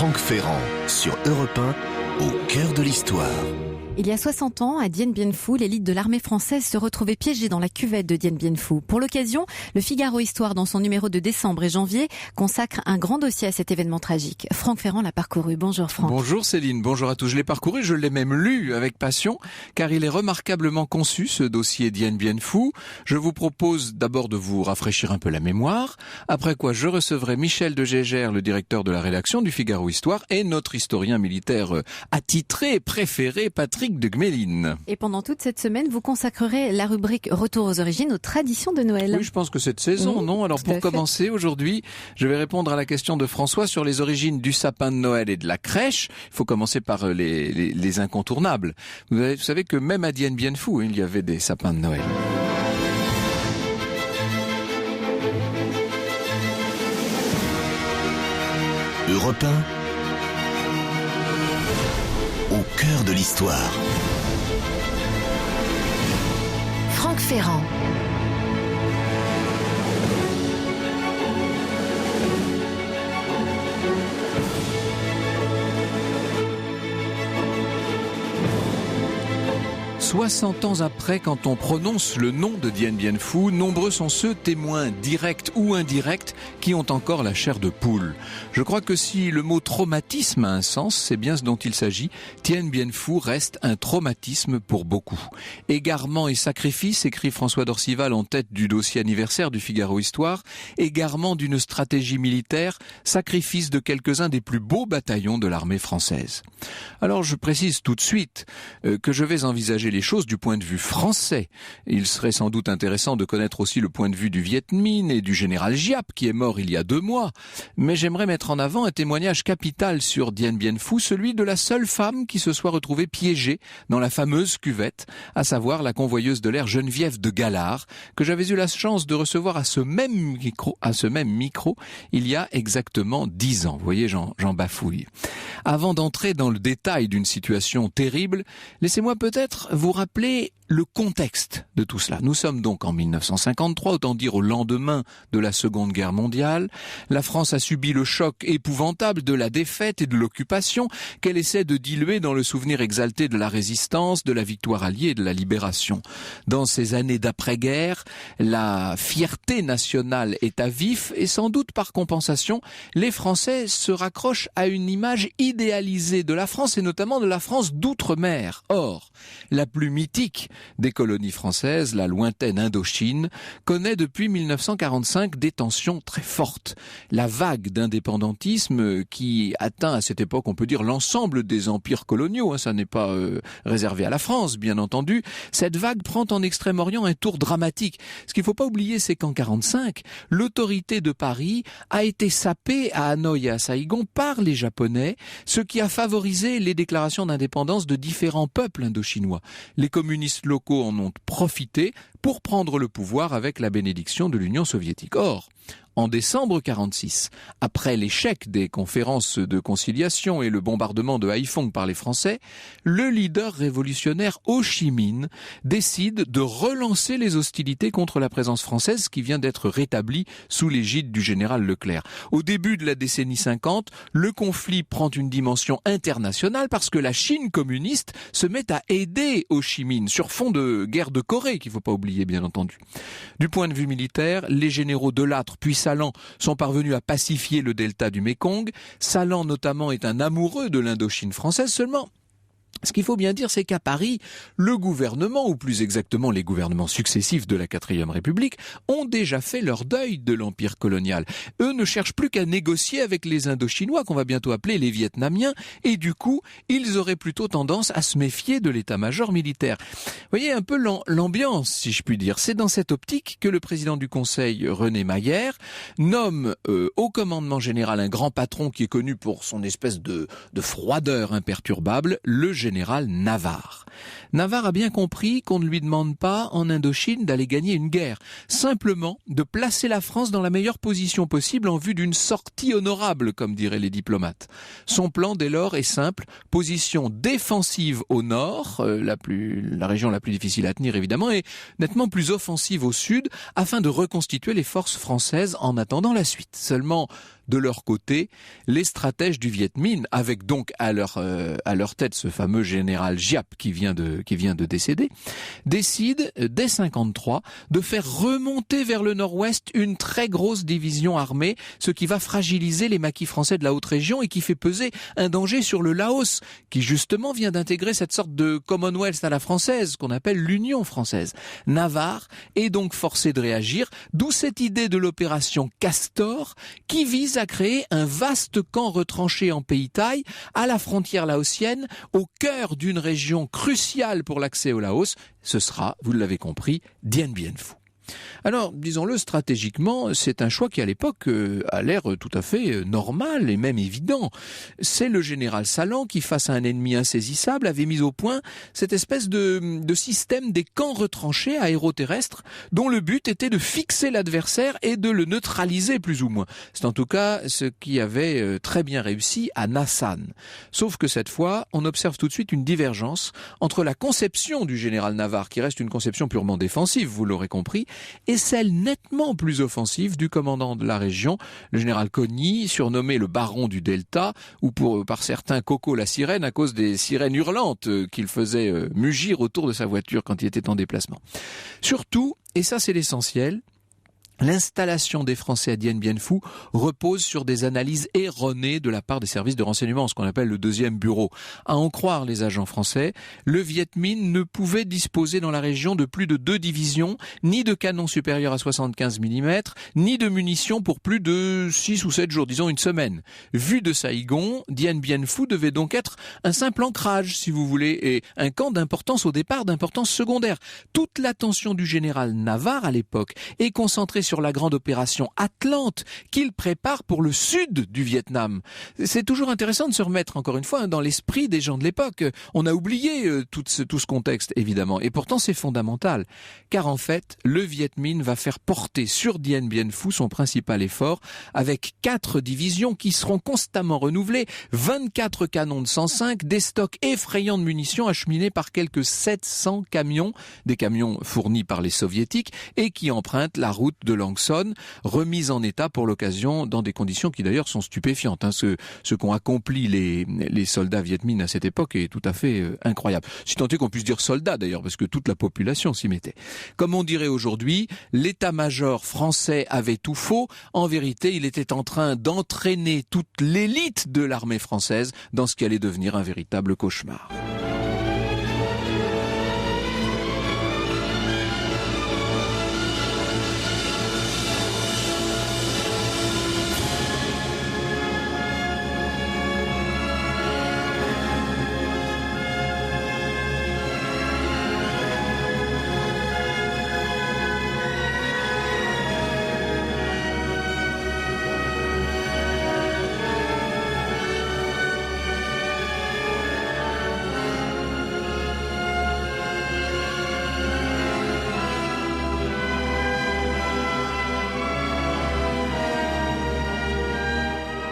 Franck Ferrand sur Europe 1, au cœur de l'histoire. Il y a 60 ans, à Dien Bien Phu, l'élite de l'armée française se retrouvait piégée dans la cuvette de Dien Bien Phu. Pour l'occasion, le Figaro Histoire, dans son numéro de décembre et janvier, consacre un grand dossier à cet événement tragique. Franck Ferrand l'a parcouru. Bonjour Franck. Bonjour Céline, bonjour à tous. Je l'ai parcouru, je l'ai même lu avec passion, car il est remarquablement conçu, ce dossier Dien Bien Phu. Je vous propose d'abord de vous rafraîchir un peu la mémoire, après quoi je recevrai Michel de Gégère, le directeur de la rédaction du Figaro Histoire, et notre historien militaire attitré, préféré, Patrick de Gmelin. Et pendant toute cette semaine, vous consacrerez la rubrique Retour aux origines, aux traditions de Noël. Oui, je pense que cette saison, non? Alors pour commencer, aujourd'hui, je vais répondre à la question de François sur les origines du sapin de Noël et de la crèche. Il faut commencer par les incontournables. Vous savez que même à Dien Bien Phu, il y avait des sapins de Noël. Europe 1, au cœur de l'histoire. Franck Ferrand. « 60 ans après, quand on prononce le nom de Dien Bien Phu, nombreux sont ceux, témoins directs ou indirects, qui ont encore la chair de poule. Je crois que si le mot traumatisme a un sens, c'est bien ce dont il s'agit. Dien Bien Phu reste un traumatisme pour beaucoup. Égarement et sacrifice, écrit François d'Orcival en tête du dossier anniversaire du Figaro Histoire, égarement d'une stratégie militaire, sacrifice de quelques-uns des plus beaux bataillons de l'armée française. Alors je précise tout de suite que je vais envisager les choses du point de vue français. Il serait sans doute intéressant de connaître aussi le point de vue du Viet Minh et du général Giap, qui est mort il y a 2 mois. Mais j'aimerais mettre en avant un témoignage capital sur Dien Bien Phu, celui de la seule femme qui se soit retrouvée piégée dans la fameuse cuvette, à savoir la convoyeuse de l'air Geneviève de Galard, que j'avais eu la chance de recevoir à ce même micro, il y a exactement 10 ans. Vous voyez, j'en bafouille. Avant d'entrer dans le détail d'une situation terrible, laissez-moi peut-être vous rappeler le contexte de tout cela. Nous sommes donc en 1953, autant dire au lendemain de la Seconde Guerre mondiale. La France a subi le choc épouvantable de la défaite et de l'occupation qu'elle essaie de diluer dans le souvenir exalté de la résistance, de la victoire alliée et de la libération. Dans ces années d'après-guerre, la fierté nationale est à vif et sans doute par compensation, les Français se raccrochent à une image idéalisée de la France et notamment de la France d'outre-mer. Or, la plus mythique des colonies françaises, la lointaine Indochine, connaît depuis 1945 des tensions très fortes. La vague d'indépendantisme qui atteint à cette époque, on peut dire, l'ensemble des empires coloniaux, ça n'est pas réservé à la France, bien entendu, cette vague prend en Extrême-Orient un tour dramatique. Ce qu'il ne faut pas oublier, c'est qu'en 1945, l'autorité de Paris a été sapée à Hanoï et à Saïgon par les Japonais, ce qui a favorisé les déclarations d'indépendance de différents peuples indochinois. Les communistes locaux en ont profité pour prendre le pouvoir avec la bénédiction de l'Union soviétique. Or, en décembre 1946, après l'échec des conférences de conciliation et le bombardement de Haïphong par les Français, le leader révolutionnaire Ho Chi Minh décide de relancer les hostilités contre la présence française qui vient d'être rétablie sous l'égide du général Leclerc. Au début de la décennie 50, le conflit prend une dimension internationale parce que la Chine communiste se met à aider Ho Chi Minh sur fond de guerre de Corée, qu'il ne faut pas oublier bien entendu. Du point de vue militaire, les généraux Delattre puis Salan sont parvenus à pacifier le delta du Mékong. Salan notamment est un amoureux de l'Indochine française, seulement ce qu'il faut bien dire, c'est qu'à Paris, le gouvernement, ou plus exactement les gouvernements successifs de la 4e République, ont déjà fait leur deuil de l'empire colonial. Eux ne cherchent plus qu'à négocier avec les Indochinois, qu'on va bientôt appeler les Vietnamiens, et du coup, ils auraient plutôt tendance à se méfier de l'état-major militaire. Vous voyez un peu l'ambiance, si je puis dire. C'est dans cette optique que le président du Conseil, René Mayer, nomme au commandement général un grand patron qui est connu pour son espèce de froideur imperturbable, le général Navarre. Navarre a bien compris qu'on ne lui demande pas en Indochine d'aller gagner une guerre, simplement de placer la France dans la meilleure position possible en vue d'une sortie honorable, comme diraient les diplomates. Son plan dès lors est simple, position défensive au nord, la région la plus difficile à tenir évidemment, et nettement plus offensive au sud, afin de reconstituer les forces françaises en attendant la suite. Seulement, de leur côté les stratèges du Viet Minh, avec donc à leur tête ce fameux général Giap qui vient de décéder, décident dès 53 de faire remonter vers le nord-ouest une très grosse division armée, ce qui va fragiliser les maquis français de la haute région et qui fait peser un danger sur le Laos, qui justement vient d'intégrer cette sorte de Commonwealth à la française, qu'on appelle l'Union française. Navarre est donc forcé de réagir, d'où cette idée de l'opération Castor, qui vise à créer un vaste camp retranché en pays thaï, à la frontière laotienne, au cœur d'une région cruciale pour l'accès au Laos. Ce sera, vous l'avez compris, Dien Bien Phu. Alors, disons-le, stratégiquement, c'est un choix qui à l'époque a l'air tout à fait normal et même évident. C'est le général Salan qui, face à un ennemi insaisissable, avait mis au point cette espèce de système des camps retranchés aéroterrestres dont le but était de fixer l'adversaire et de le neutraliser plus ou moins. C'est en tout cas ce qui avait très bien réussi à Nassan. Sauf que cette fois, on observe tout de suite une divergence entre la conception du général Navarre, qui reste une conception purement défensive, vous l'aurez compris, et celle nettement plus offensive du commandant de la région, le général Cogny, surnommé le baron du Delta, ou par certains Coco la sirène, à cause des sirènes hurlantes qu'il faisait mugir autour de sa voiture quand il était en déplacement. Surtout, et ça c'est l'essentiel, l'installation des Français à Dien Bien Phu repose sur des analyses erronées de la part des services de renseignement, ce qu'on appelle le deuxième bureau. À en croire les agents français, le Viet Minh ne pouvait disposer dans la région de plus de 2 divisions, ni de canons supérieurs à 75 mm, ni de munitions pour plus de 6 ou 7 jours, disons une semaine. Vu de Saïgon, Dien Bien Phu devait donc être un simple ancrage, si vous voulez, et un camp d'importance au départ, d'importance secondaire. Toute l'attention du général Navarre à l'époque est concentrée sur la grande opération Atlante qu'il prépare pour le sud du Vietnam. C'est toujours intéressant de se remettre, encore une fois, dans l'esprit des gens de l'époque. On a oublié tout ce contexte, évidemment, et pourtant c'est fondamental, car en fait, le Viet Minh va faire porter sur Dien Bien Phu son principal effort, avec 4 divisions qui seront constamment renouvelées, 24 canons de 105, des stocks effrayants de munitions acheminés par quelques 700 camions, des camions fournis par les soviétiques, et qui empruntent la route de Langson, remise en état pour l'occasion dans des conditions qui d'ailleurs sont stupéfiantes. Ce qu'ont accompli les soldats Viet Minh à cette époque est tout à fait incroyable. Si tant est qu'on puisse dire soldats d'ailleurs, parce que toute la population s'y mettait. Comme on dirait aujourd'hui, l'état-major français avait tout faux. En vérité, il était en train d'entraîner toute l'élite de l'armée française dans ce qui allait devenir un véritable cauchemar.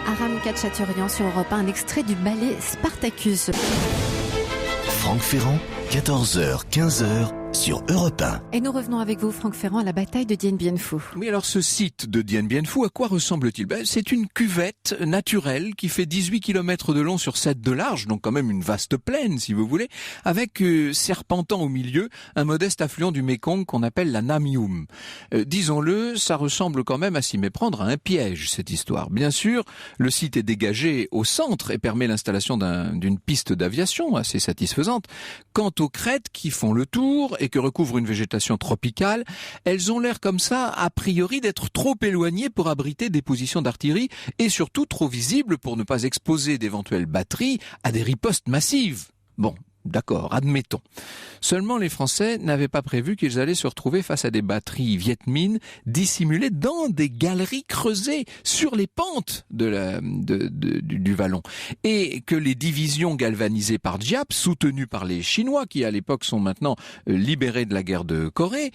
Aram Khachaturian sur Europe 1, un extrait du ballet Spartacus. Franck Ferrand, 14h, 15h sur Europe 1. Et nous revenons avec vous, Franck Ferrand, à la bataille de Dien Bien Phu. Oui, alors ce site de Dien Bien Phu, à quoi ressemble-t-il ? C'est une cuvette naturelle qui fait 18 km de long sur 7 de large, donc quand même une vaste plaine, si vous voulez, avec serpentant au milieu un modeste affluent du Mékong qu'on appelle la Nam Yum. Disons-le, ça ressemble quand même à s'y méprendre à un piège, cette histoire. Bien sûr, le site est dégagé au centre et permet l'installation d'une piste d'aviation assez satisfaisante. Quant aux crêtes qui font le tour et que recouvre une végétation tropicale, elles ont l'air comme ça, a priori, d'être trop éloignées pour abriter des positions d'artillerie et surtout trop visibles pour ne pas exposer d'éventuelles batteries à des ripostes massives. Bon, d'accord, admettons. Seulement, les Français n'avaient pas prévu qu'ils allaient se retrouver face à des batteries Viet Minh dissimulées dans des galeries creusées sur les pentes du vallon. Et que les divisions galvanisées par Giap, soutenues par les Chinois, qui à l'époque sont maintenant libérés de la guerre de Corée,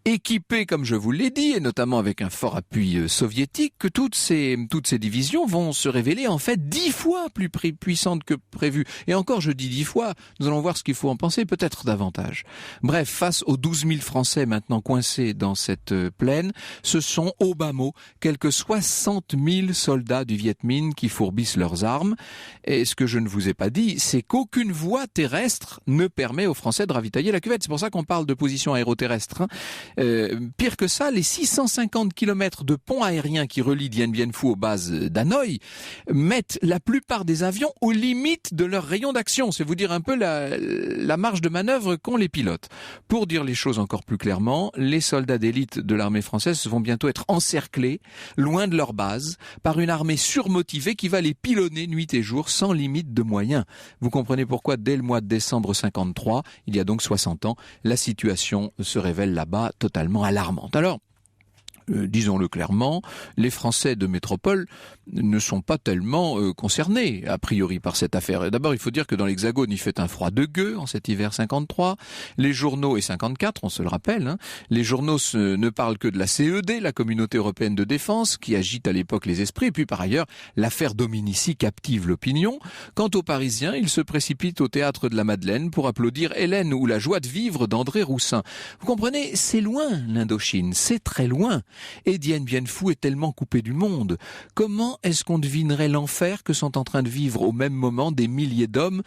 équipées, comme je vous l'ai dit, et notamment avec un fort appui soviétique, que toutes ces divisions vont se révéler en fait 10 fois plus puissantes que prévu. Et encore, je dis 10 fois, nous allons Allons voir ce qu'il faut en penser, peut-être davantage. Bref, face aux 12 000 Français maintenant coincés dans cette plaine, ce sont au bas mot quelques 60 000 soldats du Viet Minh qui fourbissent leurs armes. Et ce que je ne vous ai pas dit, c'est qu'aucune voie terrestre ne permet aux Français de ravitailler la cuvette. C'est pour ça qu'on parle de position aéroterrestre. Pire que ça, les 650 km de pont aérien qui relient Dien Bien Phu aux bases d'Hanoï mettent la plupart des avions aux limites de leur rayon d'action. C'est vous dire un peu la marge de manœuvre qu'ont les pilotes. Pour dire les choses encore plus clairement, les soldats d'élite de l'armée française vont bientôt être encerclés, loin de leur base, par une armée surmotivée qui va les pilonner nuit et jour sans limite de moyens. Vous comprenez pourquoi dès le mois de décembre 53, il y a donc 60 ans, la situation se révèle là-bas totalement alarmante. Alors, disons-le clairement, les Français de métropole ne sont pas tellement concernés, a priori, par cette affaire. D'abord, il faut dire que dans l'Hexagone, il fait un froid de gueux en cet hiver 53. Les journaux, et 54, on se le rappelle, les journaux ne parlent que de la CED, la Communauté Européenne de Défense, qui agite à l'époque les esprits. Et puis, par ailleurs, l'affaire Dominici captive l'opinion. Quant aux Parisiens, ils se précipitent au théâtre de la Madeleine pour applaudir Hélène ou La joie de vivre d'André Roussin. Vous comprenez, c'est loin l'Indochine, c'est très loin. Et Dien Bien Phu est tellement coupé du monde. Comment est-ce qu'on devinerait l'enfer que sont en train de vivre au même moment des milliers d'hommes,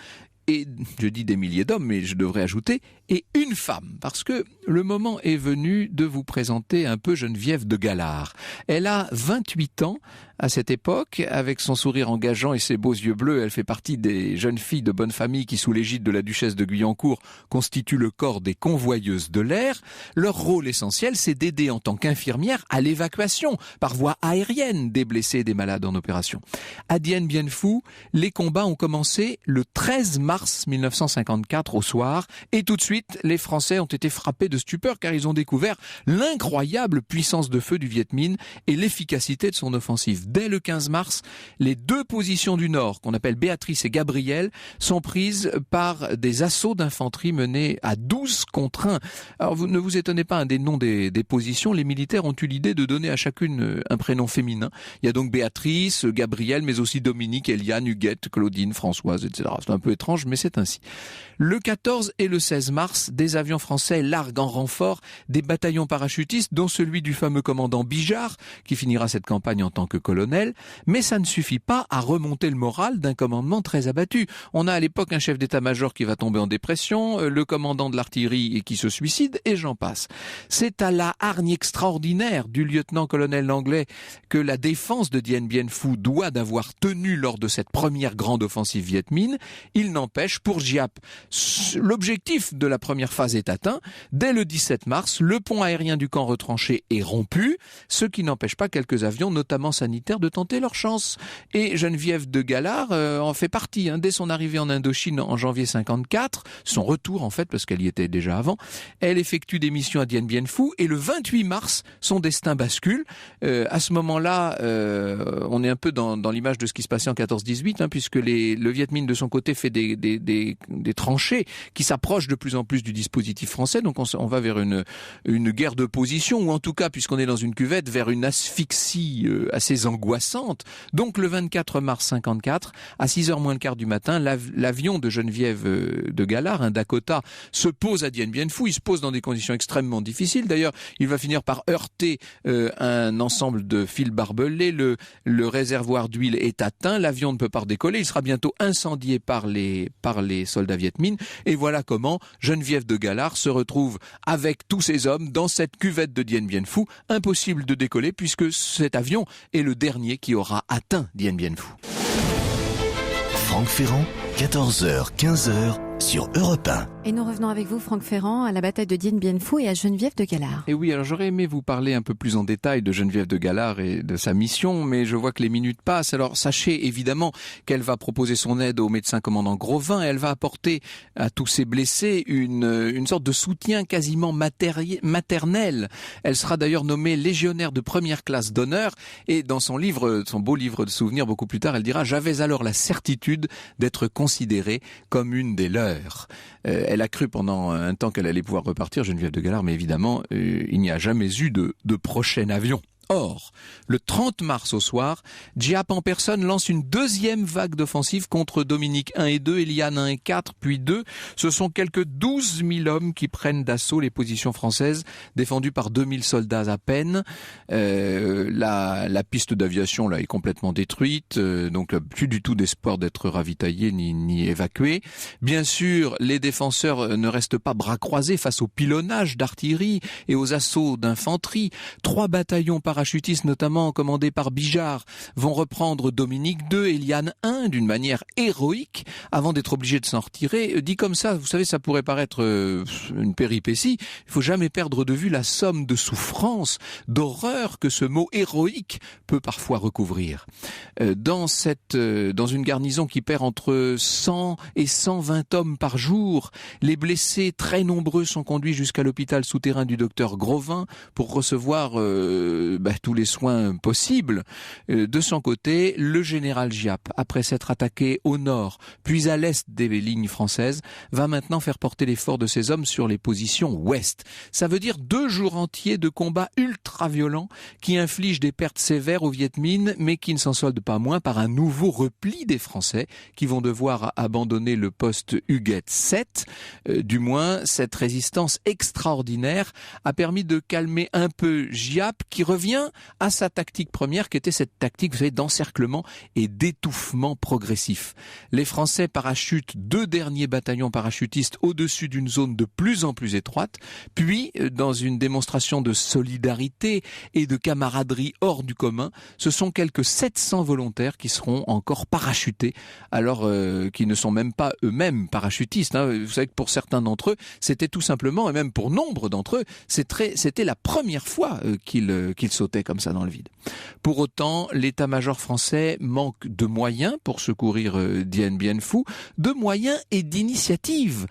et je dis des milliers d'hommes, mais je devrais ajouter, et une femme, parce que le moment est venu de vous présenter un peu Geneviève de Galard. Elle a 28 ans à cette époque, avec son sourire engageant et ses beaux yeux bleus, elle fait partie des jeunes filles de bonne famille qui, sous l'égide de la duchesse de Guyancourt, constituent le corps des convoyeuses de l'air. Leur rôle essentiel, c'est d'aider en tant qu'infirmière à l'évacuation, par voie aérienne, des blessés et des malades en opération. À Dien Bien Phu, les combats ont commencé le 13 mars 1954 au soir, et tout de suite, les Français ont été frappés de stupeur car ils ont découvert l'incroyable puissance de feu du Viet Minh et l'efficacité de son offensive. Dès le 15 mars, les deux positions du Nord, qu'on appelle Béatrice et Gabriel, sont prises par des assauts d'infanterie menés à 12 contre 1. Alors ne vous étonnez pas des noms des positions, les militaires ont eu l'idée de donner à chacune un prénom féminin. Il y a donc Béatrice, Gabriel, mais aussi Dominique, Eliane, Huguette, Claudine, Françoise, etc. C'est un peu étrange, mais c'est ainsi. Le 14 et le 16 mars, des avions français larguent en renfort des bataillons parachutistes, dont celui du fameux commandant Bijard, qui finira cette campagne en tant que colonel. Mais ça ne suffit pas à remonter le moral d'un commandement très abattu. On a à l'époque un chef d'état-major qui va tomber en dépression, le commandant de l'artillerie qui se suicide, et j'en passe. C'est à la hargne extraordinaire du lieutenant-colonel Langlais que la défense de Dien Bien Phu doit d'avoir tenu lors de cette première grande offensive Viet Minh. Il n'empêche, pour Giap, l'objectif de la première phase est atteint. Dès le 17 mars, le pont aérien du camp retranché est rompu, ce qui n'empêche pas quelques avions, notamment sanitaires, de tenter leur chance. Et Geneviève de Galard en fait partie. Dès son arrivée en Indochine en janvier 54, son retour en fait, parce qu'elle y était déjà avant, elle effectue des missions à Dien Bien Phu, et le 28 mars, son destin bascule. À ce moment-là, on est un peu dans l'image de ce qui se passait en 14-18, puisque le Viet Minh de son côté fait des tranchées qui s'approchent de plus en plus du dispositif français. Donc on va vers une guerre de position, ou en tout cas, puisqu'on est dans une cuvette, vers une asphyxie assez angoissante. Donc le 24 mars 54, à 6h moins le quart du matin, l'avion de Geneviève de Galard, un Dakota, se pose à Dien Bien Phu. Il se pose dans des conditions extrêmement difficiles. D'ailleurs, il va finir par heurter un ensemble de fils barbelés. Le réservoir d'huile est atteint. L'avion ne peut pas redécoller. Il sera bientôt incendié par les soldats Viet Minh. Et voilà comment Geneviève de Galard se retrouve avec tous ses hommes dans cette cuvette de Dien Bien Phu. Impossible de décoller puisque cet avion est le dernier qui aura atteint Dien Bien Phu. Franck Ferrand, 14h, 15h sur Europe 1. Et nous revenons avec vous, Franck Ferrand, à la bataille de Dien Bien Phu et à Geneviève de Galard. Et oui, alors j'aurais aimé vous parler un peu plus en détail de Geneviève de Galard et de sa mission, mais je vois que les minutes passent. Alors sachez évidemment qu'elle va proposer son aide au médecin commandant Grovin, et elle va apporter à tous ces blessés une sorte de soutien quasiment maternel. Elle sera d'ailleurs nommée légionnaire de première classe d'honneur, et dans son beau livre de souvenirs beaucoup plus tard, elle dira « J'avais alors la certitude d'être considérée comme une des leurs ». Elle a cru pendant un temps qu'elle allait pouvoir repartir, Geneviève de Galard, mais évidemment, il n'y a jamais eu de prochain avion. Or, le 30 mars au soir, Giap en personne lance une deuxième vague d'offensive contre Dominique 1 et 2, Eliane 1 et 4, puis 2. Ce sont quelques 12 000 hommes qui prennent d'assaut les positions françaises, défendues par 2000 soldats à peine. La piste d'aviation là est complètement détruite, donc plus du tout d'espoir d'être ravitaillé ni évacué. Bien sûr, les défenseurs ne restent pas bras croisés face au pilonnage d'artillerie et aux assauts d'infanterie. 3 bataillons parachutistes, notamment commandés par Bijard, vont reprendre Dominique 2 et Eliane 1 d'une manière héroïque avant d'être obligés de s'en retirer. Dit comme ça, vous savez, ça pourrait paraître une péripétie. Il faut jamais perdre de vue la somme de souffrance, d'horreur que ce mot héroïque peut parfois recouvrir. Dans une garnison qui perd entre 100 et 120 hommes par jour, les blessés très nombreux sont conduits jusqu'à l'hôpital souterrain du docteur Grovin pour recevoir tous les soins possibles. De son côté, le général Giap, après s'être attaqué au nord, puis à l'est des lignes françaises, va maintenant faire porter l'effort de ses hommes sur les positions ouest. Ça veut dire 2 jours entiers de combats ultra-violents qui infligent des pertes sévères aux Viet Minh, mais qui ne s'en soldent pas moins par un nouveau repli des Français qui vont devoir abandonner le poste Huguette 7. Du moins, cette résistance extraordinaire a permis de calmer un peu Giap, qui revient à sa tactique première, qui était cette tactique, vous savez, d'encerclement et d'étouffement progressif. Les Français parachutent 2 derniers bataillons parachutistes au-dessus d'une zone de plus en plus étroite, puis, dans une démonstration de solidarité et de camaraderie hors du commun, ce sont quelques 700 volontaires qui seront encore parachutés, alors qu'ils ne sont même pas eux-mêmes parachutistes. Vous savez que pour certains d'entre eux, c'était tout simplement, et même pour nombre d'entre eux, c'était la première fois qu'ils sautaient comme ça dans le vide. Pour autant, l'état-major français manque de moyens pour secourir Dien Bien Phu, de moyens et d'initiatives.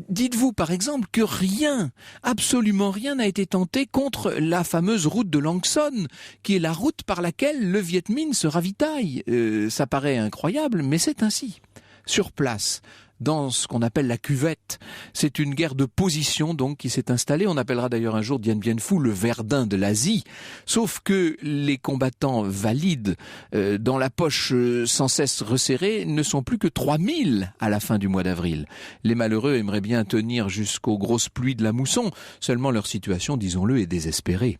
Dites-vous par exemple que rien, absolument rien n'a été tenté contre la fameuse route de Lang Son, qui est la route par laquelle le Viet Minh se ravitaille. Ça paraît incroyable, mais c'est ainsi. Sur place, dans ce qu'on appelle la cuvette, c'est une guerre de position donc qui s'est installée. On appellera d'ailleurs un jour Dien Bien Phu le Verdun de l'Asie. Sauf que les combattants valides, dans la poche sans cesse resserrée, ne sont plus que 3000 à la fin du mois d'avril. Les malheureux aimeraient bien tenir jusqu'aux grosses pluies de la mousson. Seulement leur situation, disons-le, est désespérée.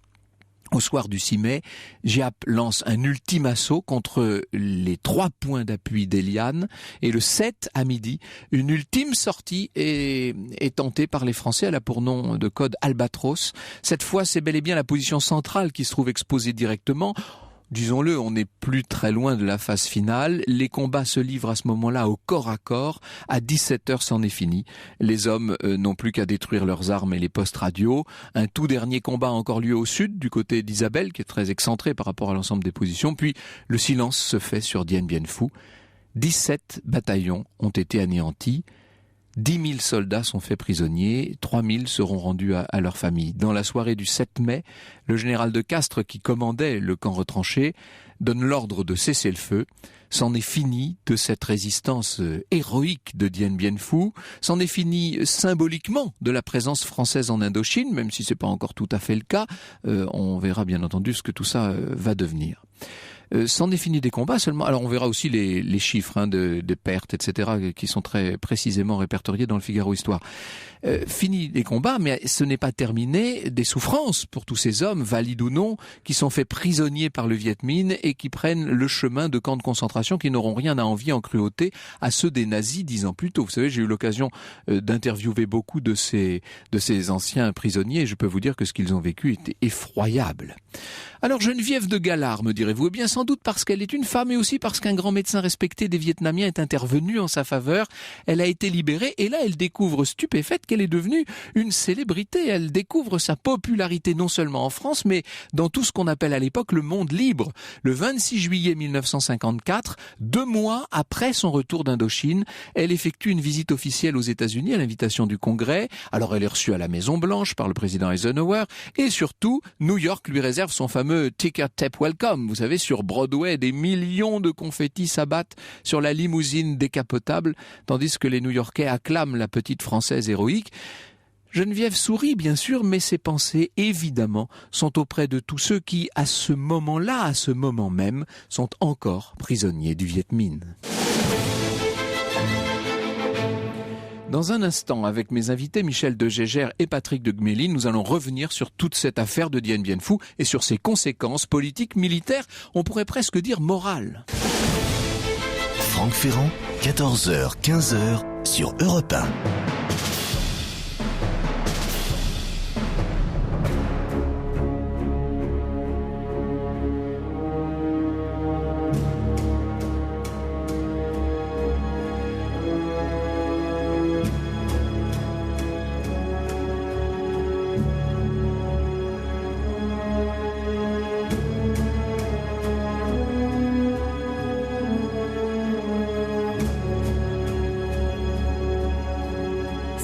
Au soir du 6 mai, Giap lance un ultime assaut contre les 3 points d'appui d'Eliane, et le 7 à midi, une ultime sortie est tentée par les Français. Elle a pour nom de code Albatros. Cette fois, c'est bel et bien la position centrale qui se trouve exposée directement. Disons-le, on n'est plus très loin de la phase finale. Les combats se livrent à ce moment-là au corps à corps. À 17h, c'en est fini. Les hommes n'ont plus qu'à détruire leurs armes et les postes radio. Un tout dernier combat a encore lieu au sud, du côté d'Isabelle, qui est très excentré par rapport à l'ensemble des positions. Puis, le silence se fait sur Dien Bien Phu. 17 bataillons ont été anéantis. 10 000 soldats sont faits prisonniers, 3 000 seront rendus à leur famille. Dans la soirée du 7 mai, le général de Castres, qui commandait le camp retranché, donne l'ordre de cesser le feu. C'en est fini de cette résistance héroïque de Dien Bien Phu. C'en est fini symboliquement de la présence française en Indochine, même si c'est pas encore tout à fait le cas. On verra bien entendu ce que tout ça va devenir. C'en est fini des combats seulement. Alors on verra aussi les chiffres de pertes, etc., qui sont très précisément répertoriés dans le Figaro Histoire. Fini les combats, mais ce n'est pas terminé des souffrances pour tous ces hommes, valides ou non, qui sont faits prisonniers par le Viet Minh et qui prennent le chemin de camps de concentration qui n'auront rien à envier en cruauté à ceux des nazis 10 ans plus tôt. Vous savez, j'ai eu l'occasion d'interviewer beaucoup de ces anciens prisonniers et je peux vous dire que ce qu'ils ont vécu était effroyable. Alors Geneviève de Galard, me direz-vous, eh bien sans doute parce qu'elle est une femme et aussi parce qu'un grand médecin respecté des Vietnamiens est intervenu en sa faveur. Elle a été libérée et là elle découvre stupéfaite qu'elle est devenue une célébrité. Elle découvre sa popularité non seulement en France mais dans tout ce qu'on appelle à l'époque le monde libre. Le 26 juillet 1954, 2 mois après son retour d'Indochine, elle effectue une visite officielle aux États-Unis à l'invitation du Congrès. Alors elle est reçue à la Maison Blanche par le président Eisenhower et surtout New York lui réserve son fameux Ticker Tape Welcome. Vous savez, sur Broadway, des millions de confettis s'abattent sur la limousine décapotable, tandis que les New-Yorkais acclament la petite Française héroïque. Geneviève sourit, bien sûr, mais ses pensées, évidemment, sont auprès de tous ceux qui, à ce moment-là, à ce moment même, sont encore prisonniers du Viet Minh. Dans un instant, avec mes invités Michel de Gégère et Patrick de Gmelin, nous allons revenir sur toute cette affaire de Dien Bien Phu et sur ses conséquences politiques, militaires, on pourrait presque dire morales. Franck Ferrand, 14h, 15h sur Europe 1.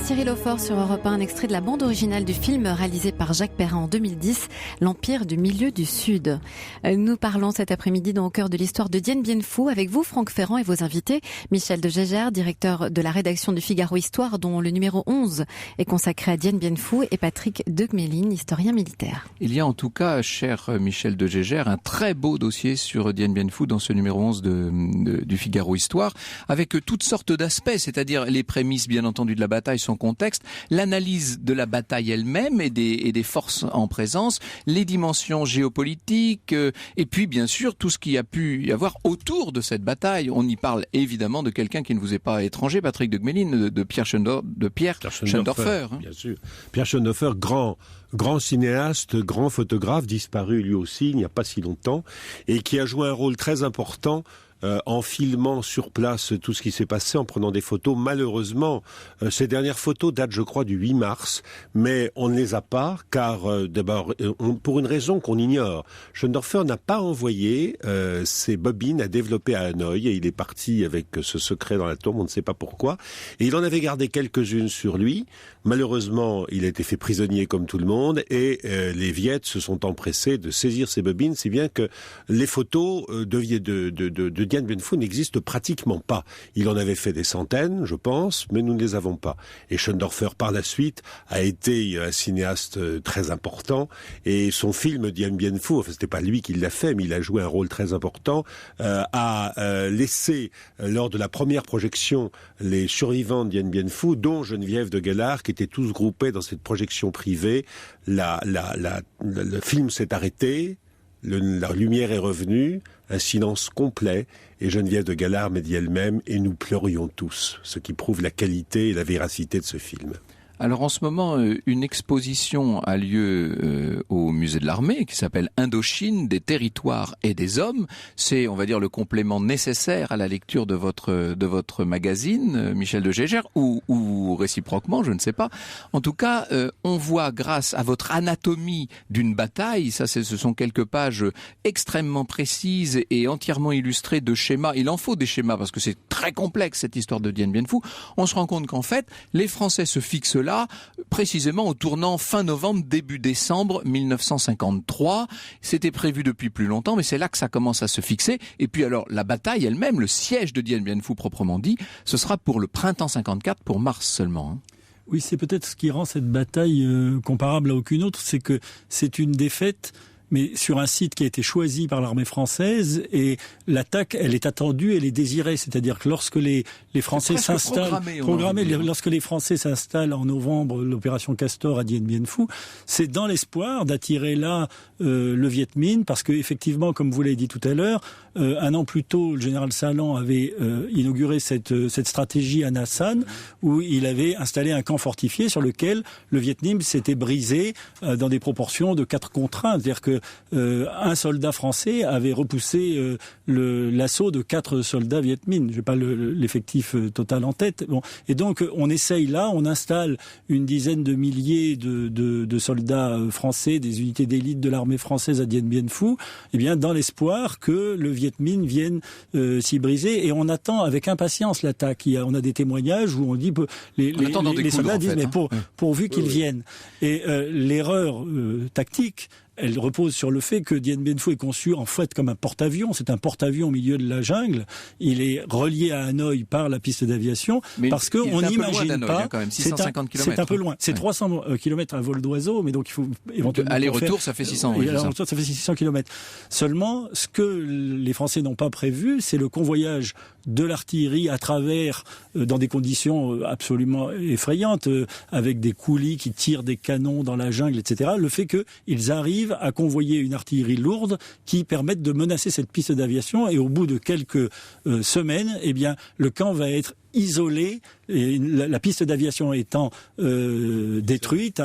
Cyril Aufort sur Europe 1, un extrait de la bande originale du film réalisé par Jacques Perrin en 2010, L'Empire du Milieu du Sud. Nous parlons cet après-midi dans Au cœur de l'histoire de Dien Bien Phu avec vous, Franck Ferrand, et vos invités, Michel de Gégère, directeur de la rédaction du Figaro Histoire, dont le numéro 11 est consacré à Dien Bien Phu, et Patrick de Gmelin, historien militaire. Il y a en tout cas, cher Michel de Gégère, un très beau dossier sur Dien Bien Phu dans ce numéro 11 du Figaro Histoire, avec toutes sortes d'aspects, c'est-à-dire les prémices, bien entendu, de la bataille, son contexte, l'analyse de la bataille elle-même et des forces en présence, les dimensions géopolitiques, et puis bien sûr tout ce qu'il y a pu y avoir autour de cette bataille. On y parle évidemment de quelqu'un qui ne vous est pas étranger, Patrick de Gmelin, de Pierre Schoendorfer. Bien sûr. Pierre Schoendorfer, grand cinéaste, grand photographe, disparu lui aussi il n'y a pas si longtemps, et qui a joué un rôle très important en filmant sur place tout ce qui s'est passé, en prenant des photos. Malheureusement, ces dernières photos datent, je crois, du 8 mars, mais on ne les a pas, car d'abord, pour une raison qu'on ignore, Schoendorfer n'a pas envoyé ses bobines à développer à Hanoï, et il est parti avec ce secret dans la tombe, on ne sait pas pourquoi, et il en avait gardé quelques-unes sur lui. Malheureusement, il a été fait prisonnier comme tout le monde, et les Viettes se sont empressés de saisir ces bobines, si bien que les photos de Dien Bien Phu n'existent pratiquement pas. Il en avait fait des centaines, je pense, mais nous ne les avons pas. Et Schoendorfer, par la suite, a été un cinéaste très important, et son film Dien Bien Phu, enfin c'était pas lui qui l'a fait, mais il a joué un rôle très important, a laissé, lors de la première projection, les survivants de Dien Bien Phu, dont Geneviève de Gellard, qui étaient tous groupés dans cette projection privée. Le film s'est arrêté, la lumière est revenue, un silence complet, et Geneviève de Gellard m'a dit elle-même, et nous pleurions tous, ce qui prouve la qualité et la véracité de ce film. Alors en ce moment, une exposition a lieu au musée de l'armée qui s'appelle Indochine, des territoires et des hommes. C'est, on va dire, le complément nécessaire à la lecture de votre magazine, Michel de Gégère, ou réciproquement, je ne sais pas. En tout cas, on voit grâce à votre anatomie d'une bataille, ce sont quelques pages extrêmement précises et entièrement illustrées de schémas. Il en faut des schémas parce que c'est très complexe cette histoire de Dien Bien Phu. On se rend compte qu'en fait, les Français se fixent là précisément au tournant fin novembre, début décembre 1953. C'était prévu depuis plus longtemps, mais c'est là que ça commence à se fixer. Et puis alors, la bataille elle-même, le siège de Dien Bien Phu proprement dit, ce sera pour le printemps 54, pour mars seulement. Oui, c'est peut-être ce qui rend cette bataille comparable à aucune autre, c'est que c'est une défaite, mais sur un site qui a été choisi par l'armée française, et l'attaque, elle est attendue, elle est désirée. C'est-à-dire que lorsque les Français s'installent, lorsque les Français s'installent en novembre, l'opération Castor à Dien Bien Phu, c'est dans l'espoir d'attirer là le Viet Minh, parce que effectivement, comme vous l'avez dit tout à l'heure, un an plus tôt, le général Salan avait inauguré cette stratégie à Nha San, où il avait installé un camp fortifié sur lequel le Viet Minh s'était brisé dans des proportions de 4 contre 1. C'est-à-dire que un soldat français avait repoussé l'assaut de 4 soldats Viet Minh. Je n'ai pas l'effectif total en tête. Bon. Et donc, on essaye là, on installe une dizaine de milliers de soldats français, des unités d'élite de l'armée française à Dien Bien Phu, eh bien, dans l'espoir que le Viet Minh vienne s'y briser. Et on attend avec impatience l'attaque. On a des témoignages où on dit les soldats disent, mais pourvu qu'ils viennent. Et l'erreur tactique, elle repose sur le fait que Dien Bien Phu est conçu en fait comme un porte-avions. C'est un porte-avions au milieu de la jungle. Il est relié à Hanoï par la piste d'aviation, parce qu'on n'imagine pas. Quand même, 650 km. C'est un peu loin. C'est 300 km à vol d'oiseau, mais donc il faut éventuellement. Aller-retour, ça fait 600. Oui, aller-retour, ça fait 600 km. Seulement, ce que les Français n'ont pas prévu, c'est le convoyage de l'artillerie à travers, dans des conditions absolument effrayantes, avec des coulis qui tirent des canons dans la jungle, etc. Le fait qu'ils arrivent à convoyer une artillerie lourde qui permette de menacer cette piste d'aviation, et au bout de quelques semaines, eh bien, le camp va être isolé, et la piste d'aviation étant détruite,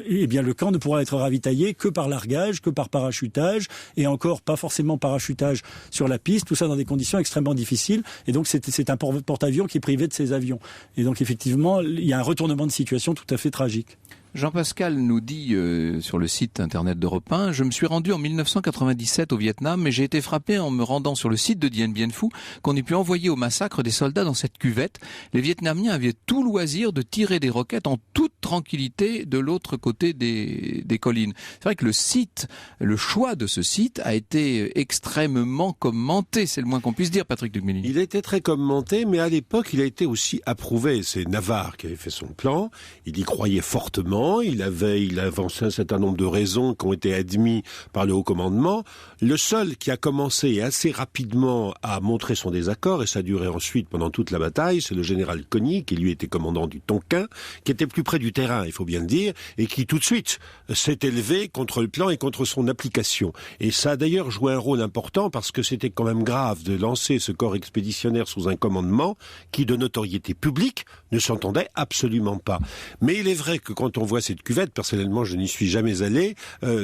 eh bien le camp ne pourra être ravitaillé que par largage, que par parachutage, et encore pas forcément parachutage sur la piste, tout ça dans des conditions extrêmement difficiles, et donc c'est un porte-avions qui est privé de ses avions. Et donc effectivement, il y a un retournement de situation tout à fait tragique. Jean-Pascal nous dit sur le site internet d'Europe 1, je me suis rendu en 1997 au Vietnam, mais j'ai été frappé en me rendant sur le site de Dien Bien Phu qu'on ait pu envoyer au massacre des soldats dans cette cuvette. Les Vietnamiens avaient tout loisir de tirer des roquettes en toute tranquillité de l'autre côté des collines. C'est vrai que le site, le choix de ce site a été extrêmement commenté, c'est le moins qu'on puisse dire, Patrick Ducmilly. Il a été très commenté, mais à l'époque, il a été aussi approuvé. C'est Navarre qui avait fait son plan, il y croyait fortement. Il avançait un certain nombre de raisons qui ont été admis par le haut commandement. Le seul qui a commencé assez rapidement à montrer son désaccord, et ça a duré ensuite pendant toute la bataille, c'est le général Cogny, qui lui était commandant du Tonkin, qui était plus près du terrain, il faut bien le dire, et qui tout de suite s'est élevé contre le plan et contre son application. Et ça a d'ailleurs joué un rôle important, parce que c'était quand même grave de lancer ce corps expéditionnaire sous un commandement qui, de notoriété publique, ne s'entendait absolument pas. Mais il est vrai que quand on voit cette cuvette, personnellement je n'y suis jamais allé,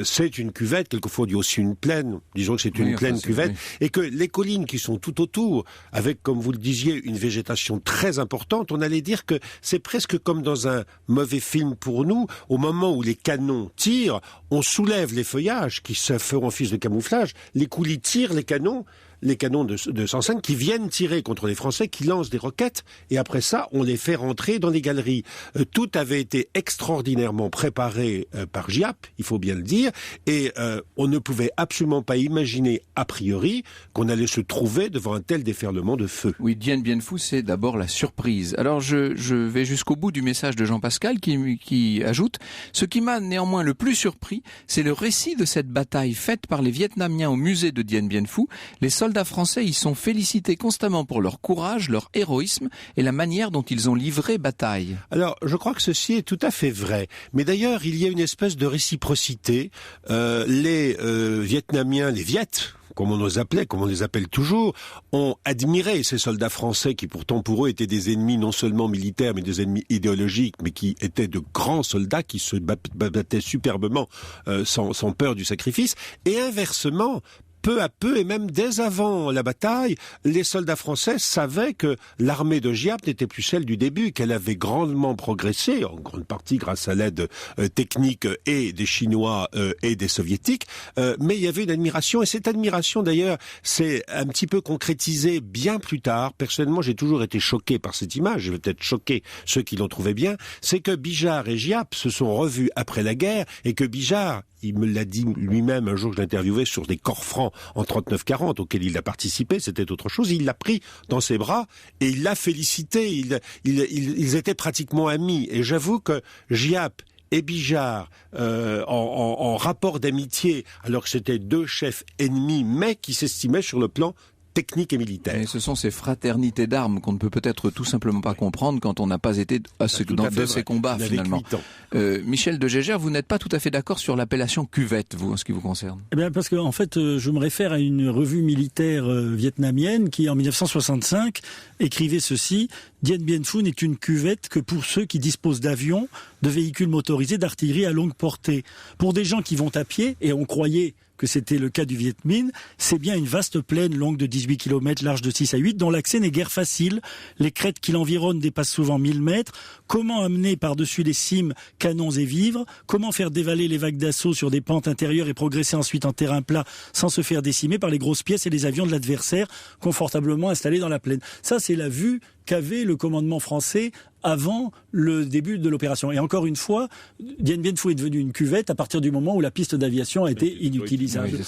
c'est une cuvette, quelquefois on dit aussi une plaine, disons que c'est une plaine cuvette, et que les collines qui sont tout autour, avec, comme vous le disiez, une végétation très importante, on allait dire que c'est presque comme dans un mauvais film pour nous, au moment où les canons tirent, on soulève les feuillages qui se feront office de camouflage, les coulis tirent les canons de 105 qui viennent tirer contre les Français, qui lancent des roquettes, et après ça, on les fait rentrer dans les galeries. Tout avait été extraordinairement préparé par Giap, il faut bien le dire, et on ne pouvait absolument pas imaginer, a priori, qu'on allait se trouver devant un tel déferlement de feu. Oui, Dien Bien Phu, c'est d'abord la surprise. Alors, je vais jusqu'au bout du message de Jean-Pascal qui ajoute « Ce qui m'a néanmoins le plus surpris, c'est le récit de cette bataille faite par les Vietnamiens au musée de Dien Bien Phu. Les soldats français y sont félicités constamment pour leur courage, leur héroïsme et la manière dont ils ont livré bataille. » Alors, je crois que ceci est tout à fait vrai. Mais d'ailleurs, il y a une espèce de réciprocité. Les Vietnamiens, les Viettes, comme on les appelait, comme on les appelle toujours, ont admiré ces soldats français qui pourtant pour eux étaient des ennemis non seulement militaires mais des ennemis idéologiques, mais qui étaient de grands soldats qui se battaient superbement sans peur du sacrifice. Et inversement, peu à peu, et même dès avant la bataille, les soldats français savaient que l'armée de Giap n'était plus celle du début, qu'elle avait grandement progressé, en grande partie grâce à l'aide technique et des Chinois et des Soviétiques, mais il y avait une admiration, et cette admiration d'ailleurs s'est un petit peu concrétisée bien plus tard. Personnellement, j'ai toujours été choqué par cette image, je vais peut-être choquer ceux qui l'ont trouvé bien, c'est que Bijard et Giap se sont revus après la guerre, et que Bijard, il me l'a dit lui-même un jour que je l'interviewais sur des corps francs en 39-40 auxquels il a participé, c'était autre chose. Il l'a pris dans ses bras et il l'a félicité. Ils étaient pratiquement amis. Et j'avoue que Giap et Bijard, en rapport d'amitié, alors que c'était deux chefs ennemis, mais qui s'estimaient sur le plan technique et militaire. Et ce sont ces fraternités d'armes qu'on ne peut peut-être tout simplement pas comprendre quand on n'a pas été dans ces combats, finalement. Michel de Gégère, vous n'êtes pas tout à fait d'accord sur l'appellation cuvette, vous, en ce qui vous concerne? Eh bien, parce que, en fait, je me réfère à une revue militaire vietnamienne qui, en 1965, écrivait ceci: Dien Bien Phu n'est une cuvette que pour ceux qui disposent d'avions, de véhicules motorisés, d'artillerie à longue portée. Pour des gens qui vont à pied, et on croyait que c'était le cas du Viet Minh, c'est bien une vaste plaine longue de 18 km, large de 6 à 8, dont l'accès n'est guère facile. Les crêtes qui l'environnent dépassent souvent 1000 mètres. Comment amener par-dessus les cimes canons et vivres? Comment faire dévaler les vagues d'assaut sur des pentes intérieures et progresser ensuite en terrain plat sans se faire décimer par les grosses pièces et les avions de l'adversaire confortablement installés dans la plaine? Ça, c'est la vue qu'avait le commandement français avant le début de l'opération. Et encore une fois, Dien Bien Phu est devenu une cuvette à partir du moment où la piste d'aviation a été inutilisable.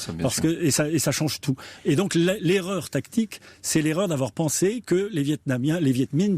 Et ça change tout. Et donc l'erreur tactique, c'est l'erreur d'avoir pensé que le Viet Minh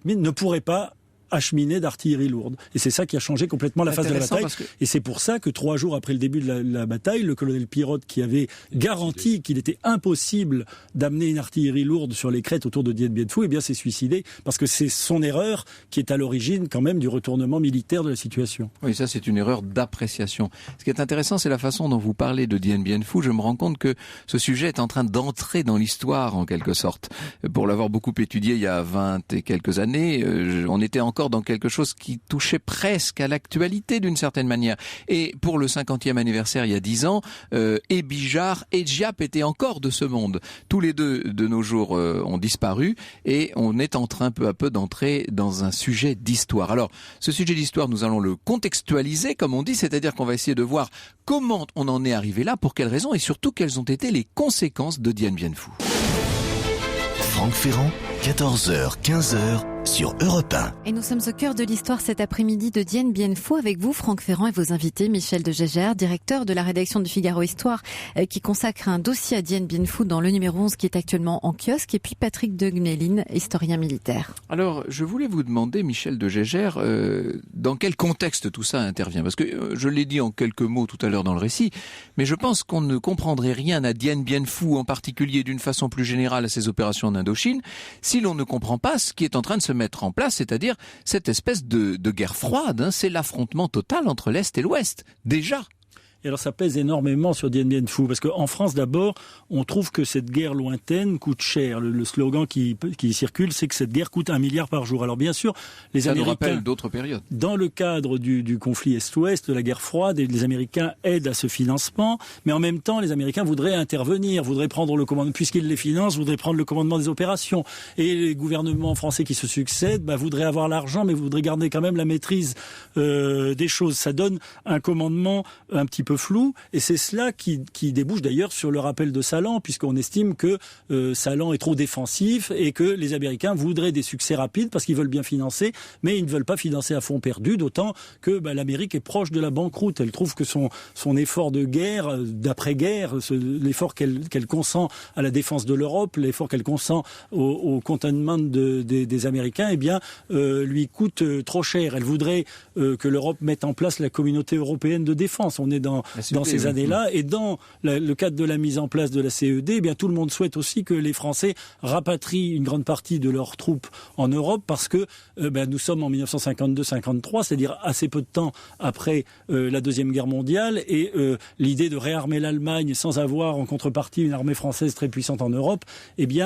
ne pourrait pas acheminé d'artillerie lourde. Et c'est ça qui a changé complètement la phase de la bataille. Et c'est pour ça que 3 jours après le début de la bataille, le colonel Pirotte, qui avait garanti qu'il était impossible d'amener une artillerie lourde sur les crêtes autour de Dien Bien Phu, s'est suicidé, parce que c'est son erreur qui est à l'origine quand même du retournement militaire de la situation. Oui, ça c'est une erreur d'appréciation. Ce qui est intéressant, c'est la façon dont vous parlez de Dien Bien Phu. Je me rends compte que ce sujet est en train d'entrer dans l'histoire, en quelque sorte. Pour l'avoir beaucoup étudié il y a 20 et quelques années, on était encore dans quelque chose qui touchait presque à l'actualité d'une certaine manière. Et pour le 50e anniversaire, il y a 10 ans, et Bijard et Giap étaient encore de ce monde. Tous les deux, de nos jours, ont disparu et on est en train peu à peu d'entrer dans un sujet d'histoire. Alors, ce sujet d'histoire, nous allons le contextualiser, comme on dit, c'est-à-dire qu'on va essayer de voir comment on en est arrivé là, pour quelles raisons et surtout quelles ont été les conséquences de Dien Bien Phu. Franck Ferrand, 14h, 15h sur Europe 1. Et nous sommes au cœur de l'histoire cet après-midi de Dien Bien Phu avec vous, Franck Ferrand, et vos invités, Michel de Gégère, directeur de la rédaction du Figaro Histoire, qui consacre un dossier à Dien Bien Phu dans le numéro 11 qui est actuellement en kiosque, et puis Patrick de Gmelin, historien militaire. Alors, je voulais vous demander, Michel de Gégère, dans quel contexte tout ça intervient? Parce que je l'ai dit en quelques mots tout à l'heure dans le récit, mais je pense qu'on ne comprendrait rien à Dien Bien Phu, en particulier d'une façon plus générale à ses opérations en Indochine, si l'on ne comprend pas ce qui est en train de se mettre en place, c'est-à-dire cette espèce de guerre froide. C'est l'affrontement total entre l'Est et l'Ouest, déjà. Et alors ça pèse énormément sur Dien Bien Phu, parce qu'en France d'abord, on trouve que cette guerre lointaine coûte cher. Le slogan qui circule, c'est que cette guerre coûte 1 milliard par jour. Alors bien sûr, les Américains... Ça nous rappelle d'autres périodes. Dans le cadre du conflit Est-Ouest, de la guerre froide, les Américains aident à ce financement, mais en même temps, les Américains voudraient intervenir, voudraient prendre le commandement, puisqu'ils les financent, voudraient prendre le commandement des opérations. Et les gouvernements français qui se succèdent voudraient avoir l'argent, mais voudraient garder quand même la maîtrise des choses. Ça donne un commandement un petit peu flou, et c'est cela qui débouche d'ailleurs sur le rappel de Salan, puisqu'on estime que Salan est trop défensif et que les Américains voudraient des succès rapides parce qu'ils veulent bien financer, mais ils ne veulent pas financer à fond perdu, d'autant que l'Amérique est proche de la banqueroute. Elle trouve que son effort de guerre, d'après-guerre, l'effort qu'elle consent à la défense de l'Europe, l'effort qu'elle consent au containment des Américains, lui coûte trop cher. Elle voudrait que l'Europe mette en place la communauté européenne de défense. On est dans ces années-là, et dans le cadre de la mise en place de la CED, tout le monde souhaite aussi que les Français rapatrient une grande partie de leurs troupes en Europe, parce que nous sommes en 1952-53, c'est-à-dire assez peu de temps après la Deuxième Guerre mondiale, et l'idée de réarmer l'Allemagne sans avoir en contrepartie une armée française très puissante en Europe,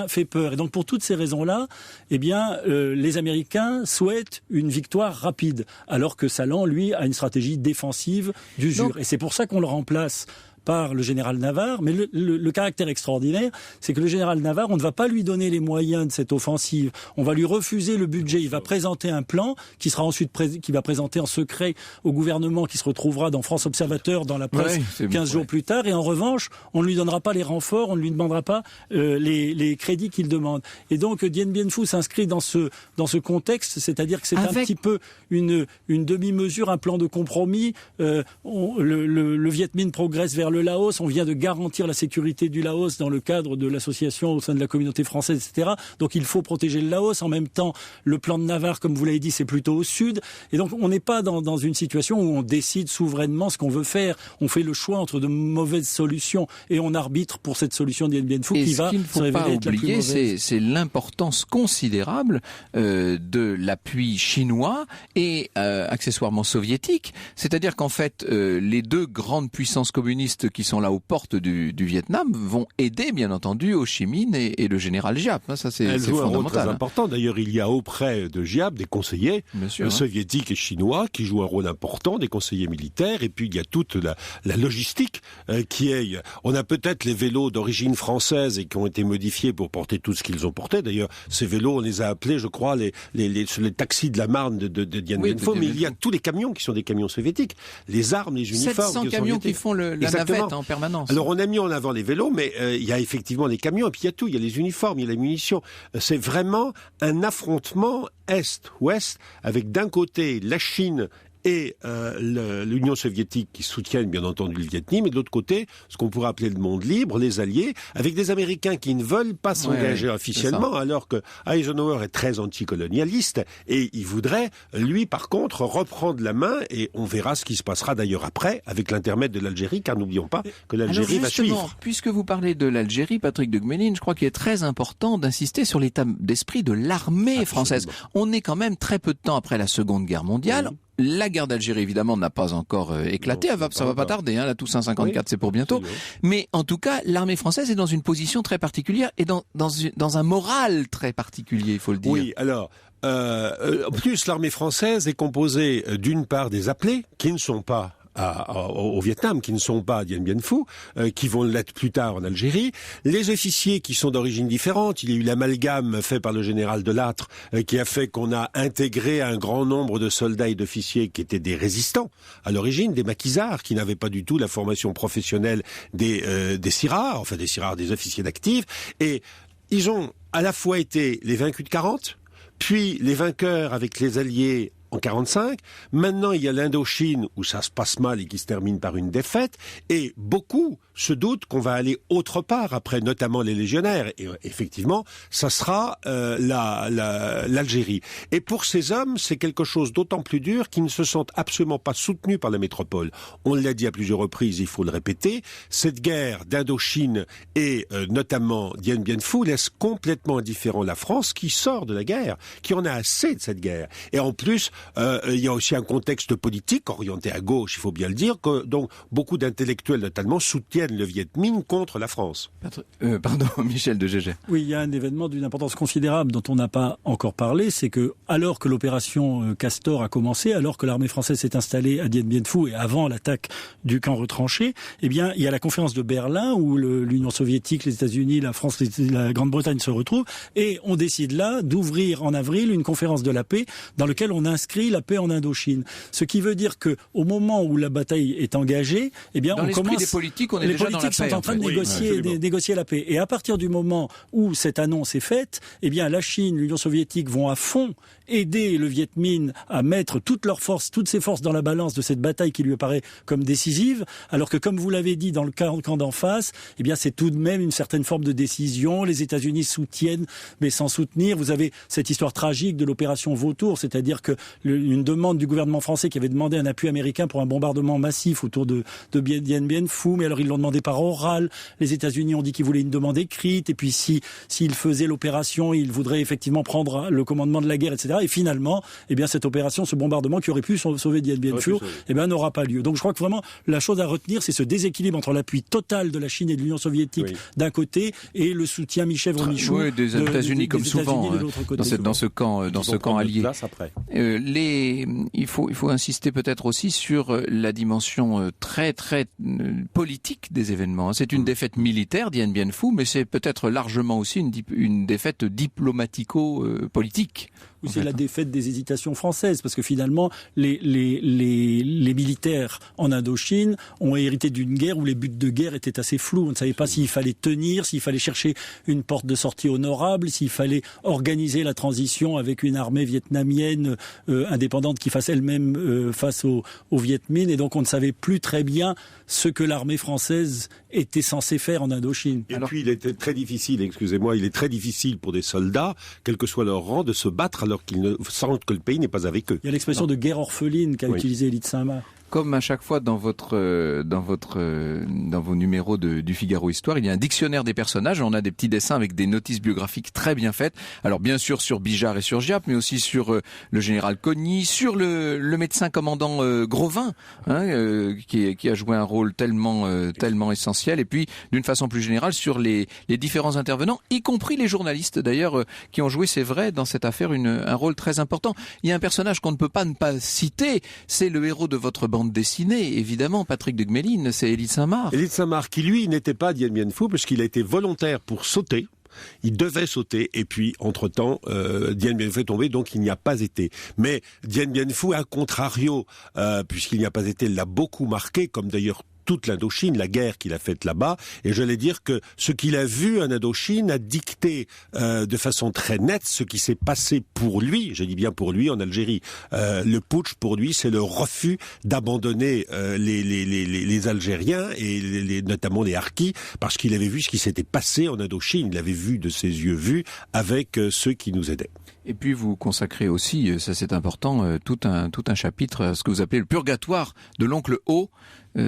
fait peur. Et donc pour toutes ces raisons-là, les Américains souhaitent une victoire rapide, alors que Salan, lui, a une stratégie défensive d'usure. Et c'est pour ça qu'on le remplace par le général Navarre, mais le caractère extraordinaire, c'est que le général Navarre, on ne va pas lui donner les moyens de cette offensive, on va lui refuser le budget, il va présenter un plan qui sera ensuite qui va présenter en secret au gouvernement, qui se retrouvera dans France Observateur, dans la presse 15 jours plus tard, et en revanche, on ne lui donnera pas les renforts, on ne lui demandera pas les crédits qu'il demande. Et donc Dien Bien Phu s'inscrit dans ce contexte, c'est-à-dire que c'est un petit peu une demi-mesure, un plan de compromis. Le Viet Minh progresse vers le Laos, on vient de garantir la sécurité du Laos dans le cadre de l'association au sein de la communauté française, etc. Donc il faut protéger le Laos. En même temps, le plan de Navarre, comme vous l'avez dit, c'est plutôt au sud. Et donc on n'est pas dans une situation où on décide souverainement ce qu'on veut faire. On fait le choix entre de mauvaises solutions et on arbitre pour cette solution Dien Bien Phu qui va se révéler être la plus mauvaise. C'est l'importance considérable de l'appui chinois et accessoirement soviétique. C'est-à-dire qu'en fait, les deux grandes puissances communistes qui sont là aux portes du Vietnam vont aider, bien entendu, Ho Chi Minh et le général Giap. Ça, c'est fondamental. Un rôle très important. D'ailleurs, il y a auprès de Giap des conseillers soviétiques et chinois qui jouent un rôle important, des conseillers militaires, et puis il y a toute la logistique qui est... On a peut-être les vélos d'origine française et qui ont été modifiés pour porter tout ce qu'ils ont porté. D'ailleurs, ces vélos, on les a appelés, je crois, les taxis de la Marne de Dien Bien Phu, mais il y a tous les camions qui sont des camions soviétiques. Les armes, les uniformes... 700 camions qui font la navette fête en permanence. Alors on a mis en avant les vélos, mais il y a effectivement les camions, et puis il y a tout, il y a les uniformes, il y a la munition. C'est vraiment un affrontement Est-Ouest, avec d'un côté la Chine et l'Union soviétique qui soutiennent bien entendu le Vietnam, et de l'autre côté, ce qu'on pourrait appeler le monde libre, les alliés, avec des Américains qui ne veulent pas s'engager officiellement, alors que Eisenhower est très anticolonialiste, et il voudrait, lui, par contre, reprendre la main, et on verra ce qui se passera d'ailleurs après, avec l'intermède de l'Algérie, car n'oublions pas que l'Algérie va suivre. Puisque vous parlez de l'Algérie, Patrick de Gmelin, je crois qu'il est très important d'insister sur l'état d'esprit de l'armée française. On est quand même très peu de temps après la Seconde Guerre mondiale. Oui. La guerre d'Algérie, évidemment, n'a pas encore éclaté. Ça va pas tarder, la Toussaint 54, c'est pour bientôt. Mais en tout cas, l'armée française est dans une position très particulière et dans un moral très particulier, il faut le dire. Oui, alors... en plus, l'armée française est composée d'une part des appelés, qui ne sont pas au Vietnam, qui ne sont pas à Dien Bien Phu, qui vont l'être plus tard en Algérie. Les officiers qui sont d'origine différente, il y a eu l'amalgame fait par le général Delattre, qui a fait qu'on a intégré un grand nombre de soldats et d'officiers qui étaient des résistants à l'origine, des maquisards, qui n'avaient pas du tout la formation professionnelle des sirars, enfin des sirars, des officiers d'actifs, et ils ont à la fois été les vaincus de 40, puis les vainqueurs avec les alliés en 45. Maintenant, il y a l'Indochine où ça se passe mal et qui se termine par une défaite. Et beaucoup se doutent qu'on va aller autre part après, notamment les légionnaires. Et effectivement, ça sera l'Algérie. Et pour ces hommes, c'est quelque chose d'autant plus dur qu'ils ne se sentent absolument pas soutenus par la métropole. On l'a dit à plusieurs reprises, il faut le répéter. Cette guerre d'Indochine et notamment Dien Bien Phu laisse complètement indifférent la France qui sort de la guerre, qui en a assez de cette guerre. Et en plus, il y a aussi un contexte politique orienté à gauche, il faut bien le dire, que donc beaucoup d'intellectuels notamment soutiennent le Viet Minh contre la France. Pardon, Michel de Gégé. Oui, il y a un événement d'une importance considérable dont on n'a pas encore parlé, c'est que alors que l'opération Castor a commencé, alors que l'armée française s'est installée à Dien Bien Phu et avant l'attaque du camp retranché, eh bien, il y a la conférence de Berlin où l'Union soviétique, les États-Unis, la France, la Grande-Bretagne se retrouvent et on décide là d'ouvrir en avril une conférence de la paix dans laquelle on inscrit la paix en Indochine. Ce qui veut dire que au moment où la bataille est engagée, eh bien, dans on commence. Des politiques, on est déjà dans la paix. Les politiques sont en train de négocier la paix. Et à partir du moment où cette annonce est faite, eh bien, la Chine, l'Union soviétique vont à fond aider le Viet Minh à mettre toutes ses forces dans la balance de cette bataille qui lui apparaît comme décisive, alors que, comme vous l'avez dit, dans le camp d'en face, eh bien, c'est tout de même une certaine forme de décision. Les États-Unis soutiennent, mais sans soutenir. Vous avez cette histoire tragique de l'opération Vautour, c'est-à-dire que une demande du gouvernement français qui avait demandé un appui américain pour un bombardement massif autour de Dien Bien Phu, mais alors ils l'ont demandé par oral. Les États-Unis ont dit qu'ils voulaient une demande écrite, et puis s'ils faisaient l'opération, ils voudraient effectivement prendre le commandement de la guerre, etc. Et finalement, eh bien, cette opération, ce bombardement qui aurait pu sauver Dien Bien Phu, eh bien, n'aura pas lieu. Donc je crois que vraiment, la chose à retenir, c'est ce déséquilibre entre l'appui total de la Chine et de l'Union soviétique d'un côté et le soutien Michel-Michou des États-Unis, comme souvent, dans ce camp allié. Il faut insister peut-être aussi sur la dimension très très politique des événements. C'est une défaite militaire, Dien Bien Phu, mais c'est peut-être largement aussi une défaite diplomatico-politique. Ou c'est la défaite des hésitations françaises, parce que finalement, les militaires en Indochine ont hérité d'une guerre où les buts de guerre étaient assez flous. On ne savait pas s'il fallait tenir, s'il fallait chercher une porte de sortie honorable, s'il fallait organiser la transition avec une armée vietnamienne indépendante qui fasse elle-même face au Viet Minh. Et donc on ne savait plus très bien ce que l'armée française était censée faire en Indochine. Et puis il était très difficile, il est très difficile pour des soldats, quel que soit leur rang, de se battre alors qu'ils ne sentent que le pays n'est pas avec eux. Il y a l'expression de guerre orpheline qu'a utilisée Élie de Saint-Marc. Comme à chaque fois dans vos numéros du Figaro Histoire, il y a un dictionnaire des personnages. On a des petits dessins avec des notices biographiques très bien faites. Alors bien sûr sur Bijard et sur Giap, mais aussi sur le général Cogny, sur le médecin commandant Grovin, qui a joué un rôle tellement essentiel. Et puis d'une façon plus générale sur les différents intervenants, y compris les journalistes d'ailleurs, qui ont joué, c'est vrai, dans cette affaire un rôle très important. Il y a un personnage qu'on ne peut pas ne pas citer, c'est le héros de votre bande dessinée, évidemment, Patrick de Gmelin, c'est Élie de Saint-Marc. Élie de Saint-Marc, qui lui n'était pas Dien Bien Phu, parce qu'il a été volontaire pour sauter. Il devait sauter, et puis, entre-temps, Dien Bien Phu est tombé, donc il n'y a pas été. Mais Dien Bien Phu, à contrario, puisqu'il n'y a pas été, l'a beaucoup marqué, comme d'ailleurs toute l'Indochine, la guerre qu'il a faite là-bas. Et j'allais dire que ce qu'il a vu en Indochine a dicté de façon très nette ce qui s'est passé pour lui, je dis bien pour lui, en Algérie. Le putsch, pour lui, c'est le refus d'abandonner les Algériens, et notamment les Harkis, parce qu'il avait vu ce qui s'était passé en Indochine. Il avait vu de ses yeux vus avec ceux qui nous aidaient. Et puis vous consacrez aussi, ça c'est important, tout un chapitre à ce que vous appelez le purgatoire de l'oncle O.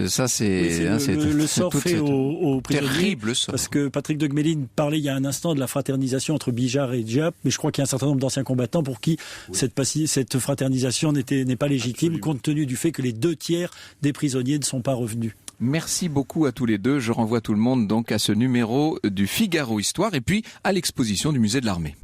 Ça c'est le sort fait aux prisonniers. Terrible sort. Parce que Patrick de Gmelin parlait il y a un instant de la fraternisation entre Bijar et Diap, mais je crois qu'il y a un certain nombre d'anciens combattants pour qui cette fraternisation n'est pas légitime. Absolument. Compte tenu du fait que les 2/3 des prisonniers ne sont pas revenus. Merci beaucoup à tous les deux. Je renvoie tout le monde donc à ce numéro du Figaro Histoire et puis à l'exposition du musée de l'Armée.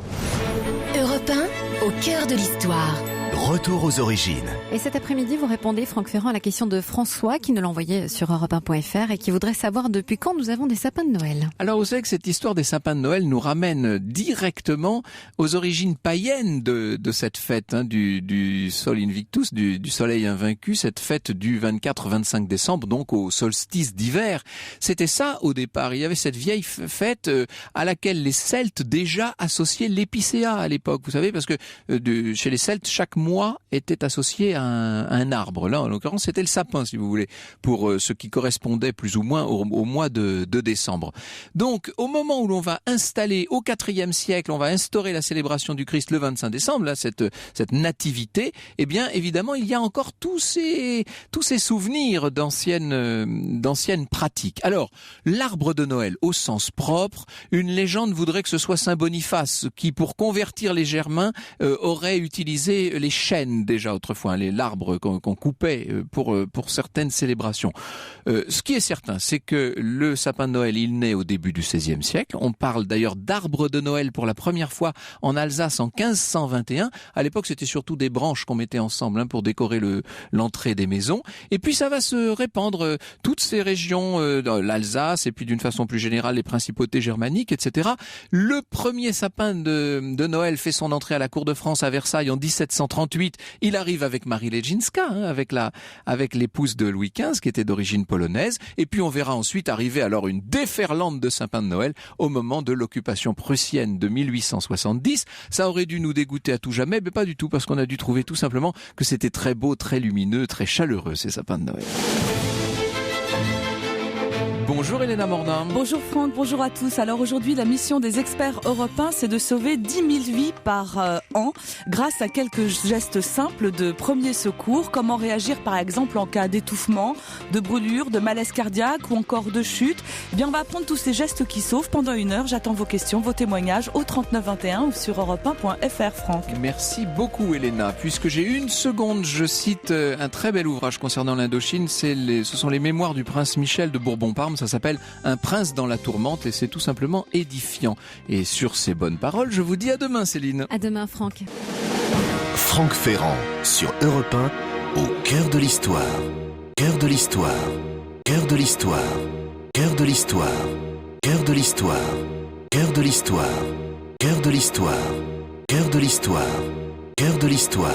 Europe 1, au cœur de l'histoire. Retour aux origines. Et cet après-midi, vous répondez, Franck Ferrand, à la question de François, qui nous l'a envoyé sur europe1.fr et qui voudrait savoir depuis quand nous avons des sapins de Noël. Alors, vous savez que cette histoire des sapins de Noël nous ramène directement aux origines païennes de cette fête, du Sol Invictus, du soleil invaincu, cette fête du 24-25 décembre, donc au solstice d'hiver. C'était ça au départ. Il y avait cette vieille fête à laquelle les Celtes déjà associaient l'épicéa à l'époque. Vous savez, parce que chez les Celtes, chaque mois était associé à un arbre. Là, en l'occurrence, c'était le sapin, si vous voulez, pour ce qui correspondait plus ou moins au mois de décembre. Donc, au moment où l'on va installer, au IVe siècle, on va instaurer la célébration du Christ le 25 décembre, là, cette nativité, eh bien, évidemment, il y a encore tous ces souvenirs d'anciennes pratiques. Alors, l'arbre de Noël, au sens propre, une légende voudrait que ce soit Saint Boniface, qui, pour convertir les Germains, aurait utilisé les chênes déjà autrefois, l'arbre qu'on coupait pour certaines célébrations. Ce qui est certain, c'est que le sapin de Noël, il naît au début du XVIe siècle. On parle d'ailleurs d'arbre de Noël pour la première fois en Alsace en 1521. À l'époque, c'était surtout des branches qu'on mettait ensemble pour décorer l'entrée des maisons. Et puis ça va se répandre toutes ces régions, l'Alsace et puis d'une façon plus générale les principautés germaniques, etc. Le premier sapin de Noël fait son entrée à la cour de France à Versailles en 1738. Il arrive avec Marie Ledzinska, avec l'épouse de Louis XV qui était d'origine polonaise. Et puis on verra ensuite arriver alors une déferlante de sapins de Noël au moment de l'occupation prussienne de 1870. Ça aurait dû nous dégoûter à tout jamais, mais pas du tout, parce qu'on a dû trouver tout simplement que c'était très beau, très lumineux, très chaleureux ces sapins de Noël. Bonjour Elena Mornin. Bonjour Franck, bonjour à tous. Alors aujourd'hui, la mission des experts européens, c'est de sauver 10 000 vies par an grâce à quelques gestes simples de premier secours. Comment réagir par exemple en cas d'étouffement, de brûlure, de malaise cardiaque ou encore de chute. Eh bien, on va apprendre tous ces gestes qui sauvent pendant 1 heure. J'attends vos questions, vos témoignages au 3921 ou sur europe1.fr, Franck. Merci beaucoup Elena. Puisque j'ai 1 seconde, je cite un très bel ouvrage concernant l'Indochine. Ce sont les mémoires du prince Michel de Bourbon-Parme. Ça s'appelle Un prince dans la tourmente et c'est tout simplement édifiant. Et sur ces bonnes paroles, je vous dis à demain Céline. À demain Franck. Franck Ferrand sur Europe 1, au cœur de l'histoire. Cœur de l'histoire. Cœur de l'histoire. Cœur de l'histoire. Cœur de l'histoire. Cœur de l'histoire. Cœur de l'histoire. Cœur de l'histoire. Cœur de l'histoire.